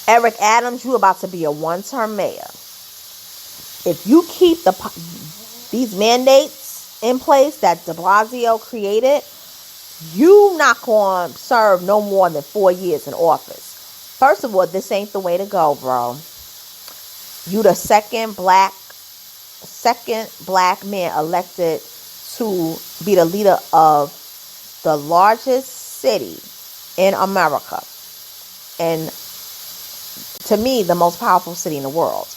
Eric Adams, you about to be a one-term mayor. If you keep these mandates in place that de Blasio created, you not going to serve no more than 4 years in office. First of all, this ain't the way to go, bro. You the second black man elected to be the leader of the largest city in America. And to me, the most powerful city in the world.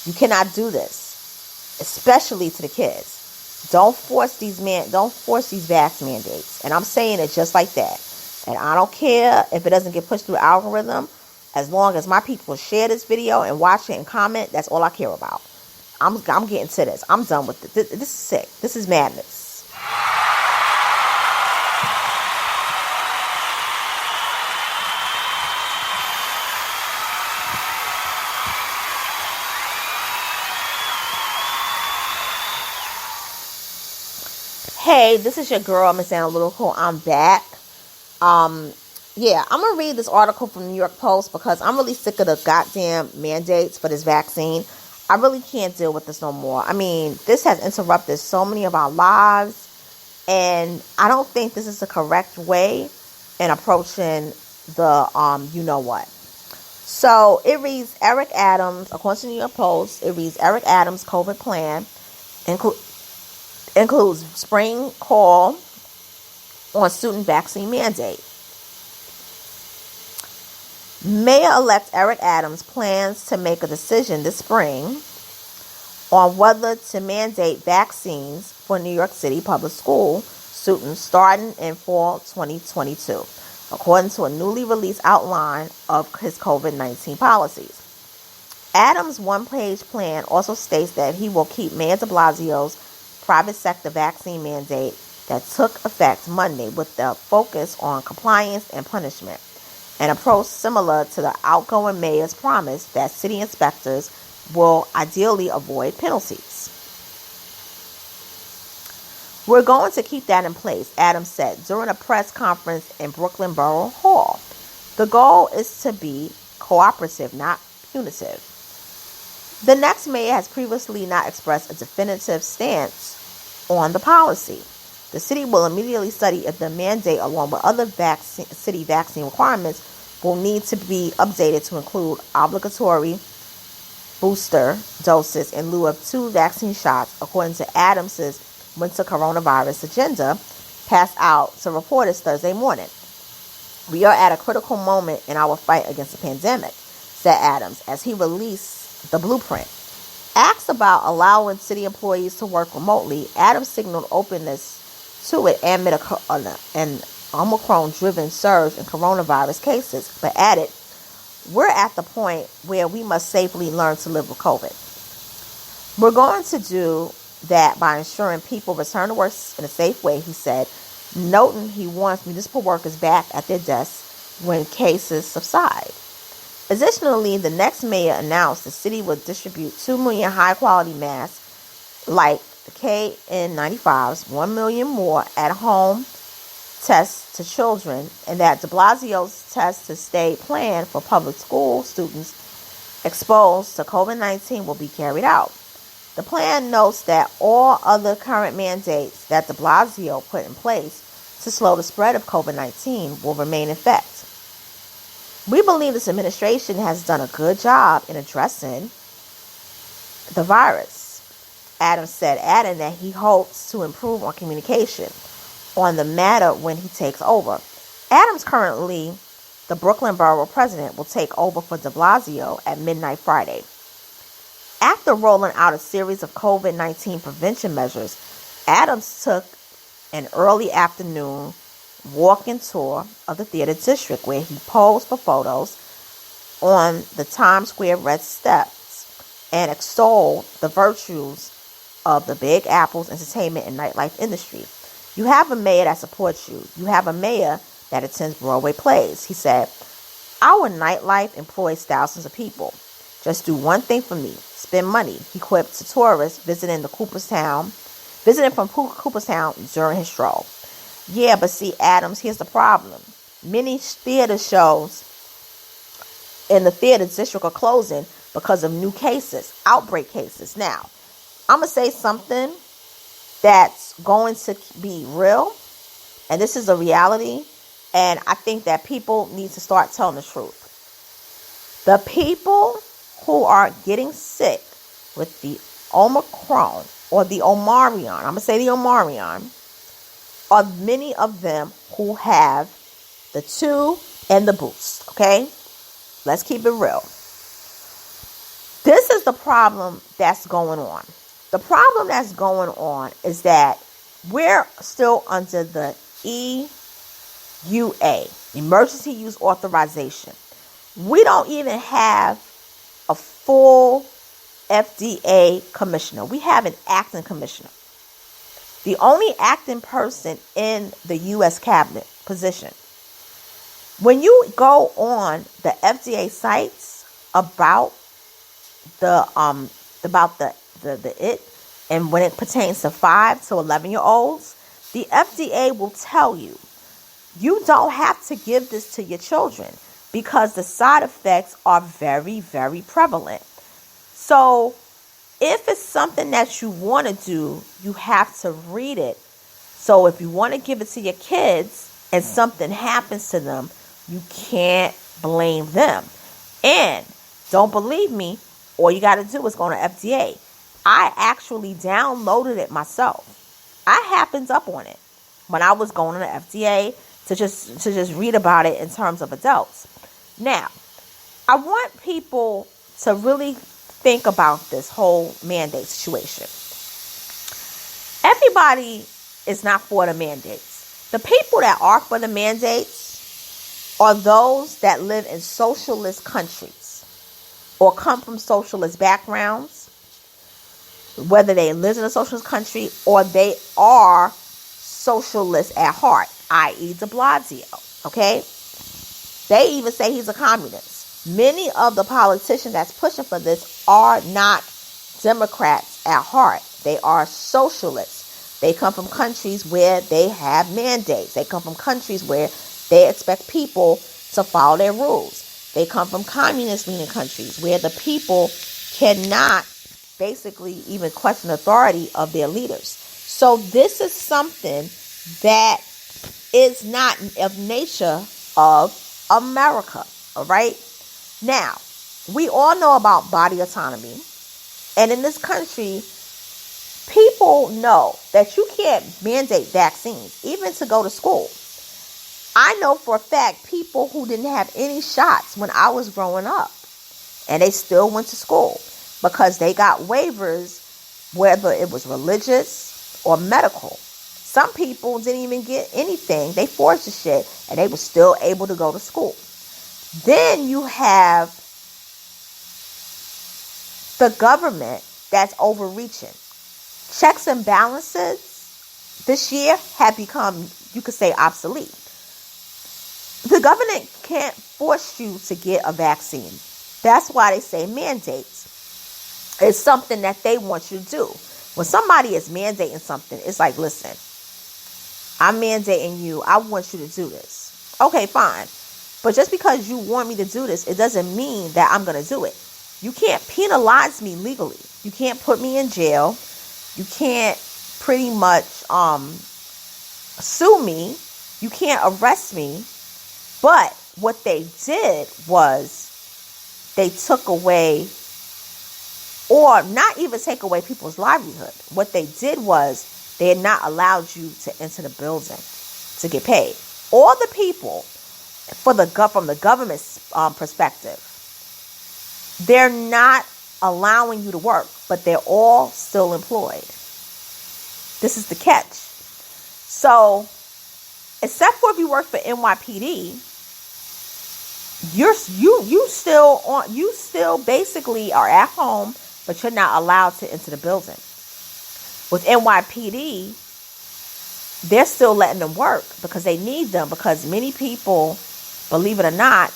You cannot do this, especially to the kids. Don't force these vax mandates. And I'm saying it just like that. And I don't care if it doesn't get pushed through algorithm. As long as my people share this video and watch it and comment, that's all I care about. I'm getting to this. I'm done with it. This is sick. This is madness. Hey, this is your girl, Miss Analytical. I'm back. I'm going to read this article from New York Post because I'm really sick of the goddamn mandates for this vaccine. I really can't deal with this no more. I mean, this has interrupted so many of our lives, and I don't think this is the correct way in approaching the, you know what. So it reads, Eric Adams, according to New York Post, it reads, Eric Adams' COVID plan includes spring call on student vaccine mandate. Mayor-elect Eric Adams plans to make a decision this spring on whether to mandate vaccines for New York City public school students starting in fall 2022, according to a newly released outline of his COVID-19 policies. Adams' one-page plan also states that he will keep Mayor de Blasio's private sector vaccine mandate that took effect Monday with the focus on compliance and punishment, an approach similar to the outgoing mayor's promise that city inspectors will ideally avoid penalties. We're going to keep that in place, Adams said during a press conference in Brooklyn Borough Hall. The goal is to be cooperative, not punitive. The next mayor has previously not expressed a definitive stance on the policy. The city will immediately study if the mandate, along with other city vaccine requirements, will need to be updated to include obligatory booster doses in lieu of 2 vaccine shots, according to Adams' winter coronavirus agenda, passed out to reporters Thursday morning. We are at a critical moment in our fight against the pandemic, said Adams, as he released the blueprint. Asked about allowing city employees to work remotely, Adams signaled openness to it amid an Omicron-driven surge in coronavirus cases, but added, we're at the point where we must safely learn to live with COVID. We're going to do that by ensuring people return to work in a safe way, he said, noting he wants municipal workers back at their desks when cases subside. Additionally, the next mayor announced the city would distribute 2 million high-quality masks like the KN95s, 1 million more at-home tests to children, and that de Blasio's test to stay planned for public school students exposed to COVID-19 will be carried out. The plan notes that all other current mandates that de Blasio put in place to slow the spread of COVID-19 will remain in effect. We believe this administration has done a good job in addressing the virus, Adams said, adding that he hopes to improve on communication on the matter when he takes over. Adams, currently the Brooklyn Borough president, will take over for de Blasio at midnight Friday. After rolling out a series of COVID-19 prevention measures, Adams took an early afternoon walking tour of the theater district where he posed for photos on the Times Square red steps and extolled the virtues of the Big Apple's entertainment and nightlife industry. You have a mayor that supports you. You have a mayor that attends Broadway plays. He said, our nightlife employs thousands of people. Just do one thing for me, spend money, he quipped to tourists visiting from Cooperstown during his stroll. Yeah, but see, Adams, here's the problem. Many theater shows in the theater district are closing because of new cases, outbreak cases. Now, I'm going to say something that's going to be real, and this is a reality, and I think that people need to start telling the truth. The people who are getting sick with the Omicron or the Omarion, I'm going to say the Omarion, are many of them who have the 2 and the boost, okay? Let's keep it real. This is the problem that's going on. The problem that's going on is that we're still under the EUA, Emergency Use Authorization. We don't even have a full FDA commissioner. We have an acting commissioner. The only acting person in the U.S. cabinet position. When you go on the FDA sites about the it, and when it pertains to 5 to 11-year-olds, the FDA will tell you, you don't have to give this to your children because the side effects are very, very prevalent. So if it's something that you want to do, you have to read it. So if you want to give it to your kids and something happens to them, you can't blame them. And don't believe me, all you got to do is go to FDA. I actually downloaded it myself. I happened up on it when I was going to the FDA to just read about it in terms of adults. Now, I want people to really think about this whole mandate situation. Everybody is not for the mandates. The people that are for the mandates are those that live in socialist countries or come from socialist backgrounds, whether they live in a socialist country or they are socialists at heart, i.e. de Blasio, okay? They even say he's a communist. Many of the politicians that's pushing for this are not Democrats at heart. They are socialists. They come from countries where they have mandates. They come from countries where they expect people to follow their rules. They come from communist-leaning countries where the people cannot basically even question the authority of their leaders. So this is something that is not of nature of America, all right? Now, we all know about body autonomy. And in this country, people know that you can't mandate vaccines, even to go to school. I know for a fact people who didn't have any shots when I was growing up, and they still went to school because they got waivers, whether it was religious or medical. Some people didn't even get anything. They forged the shit, and they were still able to go to school. Then you have the government that's overreaching. Checks and balances this year have become, you could say, obsolete. The government can't force you to get a vaccine. That's why they say mandates. It's something that they want you to do. When somebody is mandating something, it's like, listen, I'm mandating you. I want you to do this. Okay, fine. But just because you want me to do this, it doesn't mean that I'm going to do it. You can't penalize me legally. You can't put me in jail. You can't pretty much sue me. You can't arrest me. But what they did was they took away, or not even take away, people's livelihood. What they did was they had not allowed you to enter the building to get paid. All the people, from the government's perspective, they're not allowing you to work, but they're all still employed. This is the catch. So, except for if you work for NYPD, you still basically are at home, but you're not allowed to enter the building. With NYPD, they're still letting them work because they need them, because many people, believe it or not,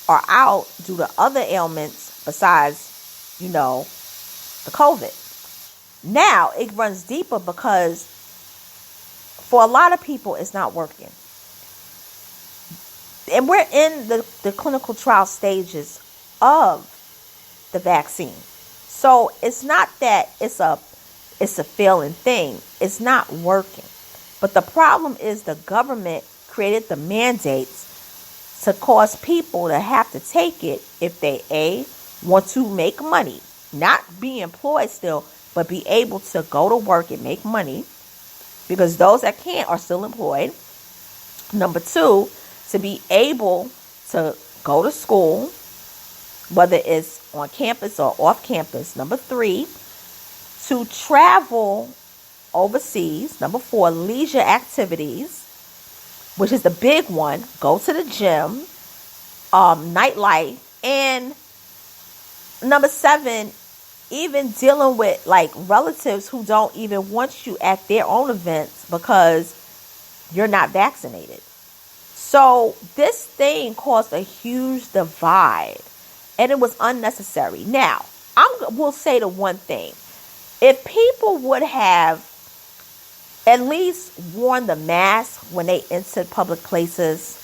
are out due to other ailments besides, the COVID. Now, it runs deeper because for a lot of people, it's not working. And we're in the clinical trial stages of the vaccine. So it's not that it's a failing thing. It's not working. But the problem is the government created the mandates to cause people to have to take it if they want to make money, not be employed still, but be able to go to work and make money, because those that can't are still employed. Number 2, to be able to go to school, whether it's on campus or off campus. Number 3, to travel overseas. Number 4, leisure activities, which is the big one. Go to the gym, nightlife, and number 7, even dealing with like relatives who don't even want you at their own events because you're not vaccinated. So this thing caused a huge divide, and it was unnecessary. Now, will say the one thing. If people would have at least worn the mask when they entered public places,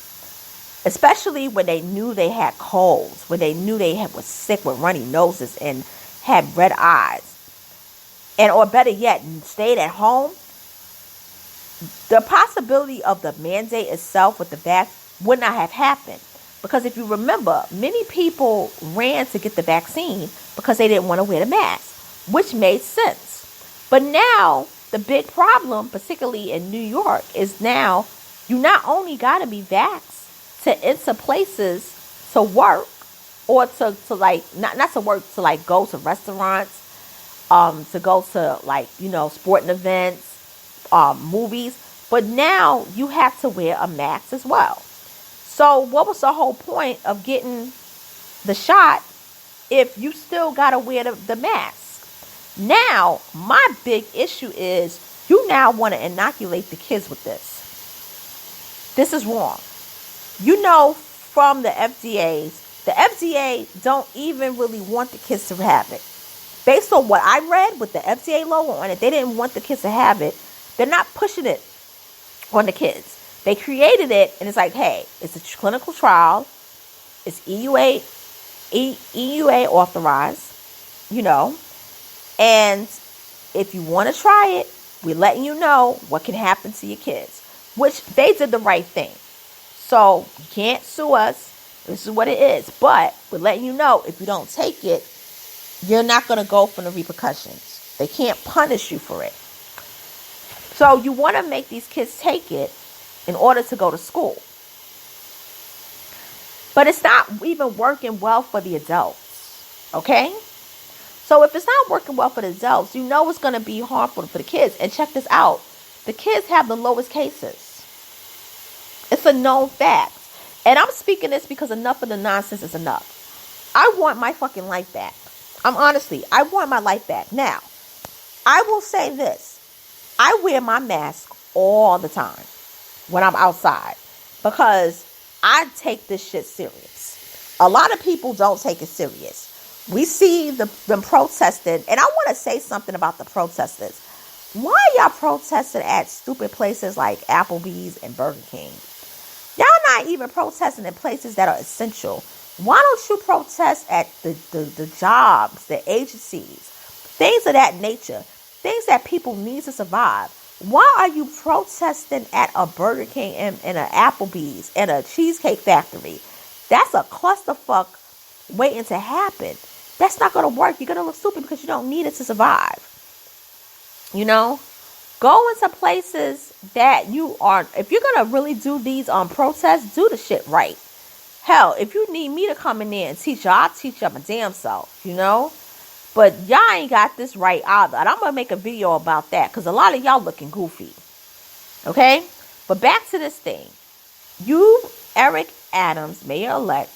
especially when they knew they had colds, when they knew they was sick with runny noses and had red eyes, and or better yet, stayed at home, the possibility of the mandate itself with the vaccine would not have happened. Because if you remember, many people ran to get the vaccine because they didn't want to wear the mask, which made sense. But now, the big problem, particularly in New York, is now you not only got to be vaxxed to enter places to work, or to like, not to work, to like go to restaurants, to go to like, sporting events, movies, but now you have to wear a mask as well. So what was the whole point of getting the shot if you still got to wear the mask? Now, my big issue is you now want to inoculate the kids with this. This is wrong. From the FDA don't even really want the kids to have it. Based on what I read with the FDA logo on it, they didn't want the kids to have it. They're not pushing it on the kids. They created it, and it's like, hey, it's a clinical trial. It's EUA authorized, and if you want to try it, we're letting you know what can happen to your kids, which they did the right thing. So you can't sue us. This is what it is. But we're letting you know if you don't take it, you're not going to go for the repercussions. They can't punish you for it. So you want to make these kids take it in order to go to school. But it's not even working well for the adults. Okay? So if it's not working well for the adults, it's going to be harmful for the kids. And check this out. The kids have the lowest cases. It's a known fact. And I'm speaking this because enough of the nonsense is enough. I want my fucking life back. I want my life back. Now, I will say this. I wear my mask all the time when I'm outside because I take this shit serious. A lot of people don't take it serious. We see them protesting, and I want to say something about the protesters. Why y'all protesting at stupid places like Applebee's and Burger King? Y'all not even protesting in places that are essential. Why don't you protest at the jobs, the agencies, things of that nature, things that people need to survive? Why are you protesting at a Burger King and an Applebee's and a Cheesecake Factory? That's a clusterfuck waiting to happen. That's not going to work. You're going to look stupid because you don't need it to survive. Go into places that you are, if you're going to really do these protests, do the shit right. Hell, if you need me to come in there and teach you, I'll teach you my damn self, But y'all ain't got this right either. And I'm going to make a video about that because a lot of y'all looking goofy. Okay? But back to this thing. You, Eric Adams, mayor-elect,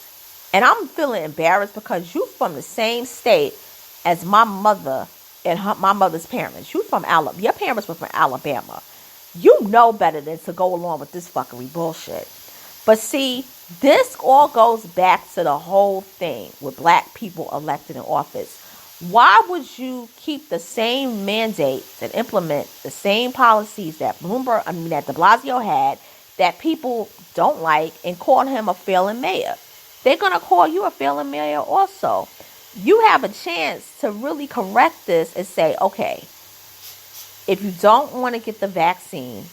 and I'm feeling embarrassed because you from the same state as my mother and my mother's parents. You from Alabama. Your parents were from Alabama. You know better than to go along with this fuckery bullshit. But see, this all goes back to the whole thing with black people elected in office. Why would you keep the same mandates and implement the same policies that de Blasio had that people don't like and call him a failing mayor? they're going to call you a failing mayor also. You have a chance to really correct this and say, okay, if you don't want to get the vaccine,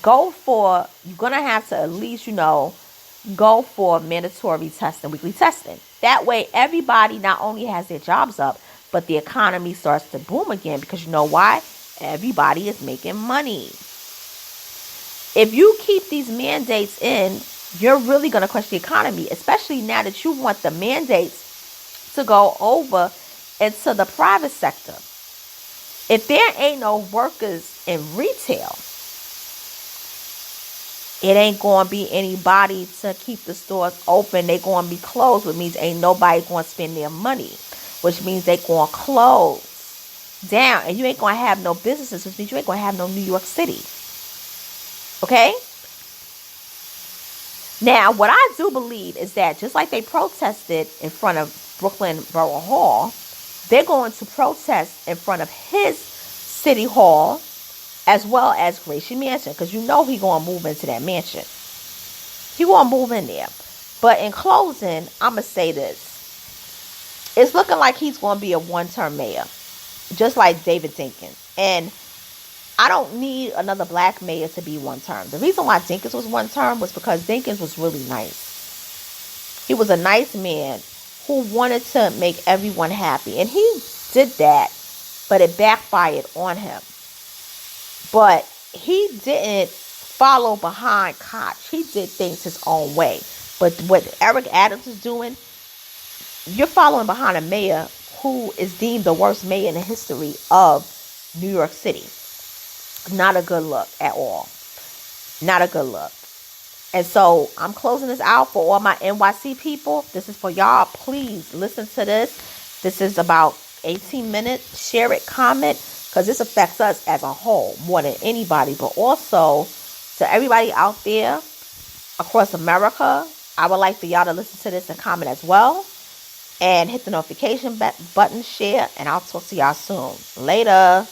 you're going to have to at least, go for mandatory testing, weekly testing. That way, everybody not only has their jobs up, but the economy starts to boom again, because you know why? Everybody is making money. If you keep these mandates in, you're really going to crush the economy, especially now that you want the mandates to go over into the private sector. If there ain't no workers in retail, it ain't going to be anybody to keep the stores open. They going to be closed, which means ain't nobody going to spend their money, which means they going to close down. And you ain't going to have no businesses, which means you ain't going to have no New York City. Okay? Now, what I do believe is that just like they protested in front of Brooklyn Borough Hall, they're going to protest in front of his city hall, as well as Gracie Mansion, because you know he going to move into that mansion. He going to move in there. But in closing, I'm going to say this. It's looking like he's going to be a one-term mayor, just like David Dinkins. And I don't need another black mayor to be one term. The reason why Dinkins was one term was because Dinkins was really nice. He was a nice man who wanted to make everyone happy. And he did that, but it backfired on him. But he didn't follow behind Koch. He did things his own way. But what Eric Adams is doing, you're following behind a mayor who is deemed the worst mayor in the history of New York City. Not a good look at all. Not a good look. And so I'm closing this out for all my NYC people. This is for y'all. Please listen to this. This is about 18 minutes. Share it, comment, because this affects us as a whole more than anybody. But also to everybody out there across America, I would like for y'all to listen to this and comment as well. And hit the notification button, share, and I'll talk to y'all soon. Later.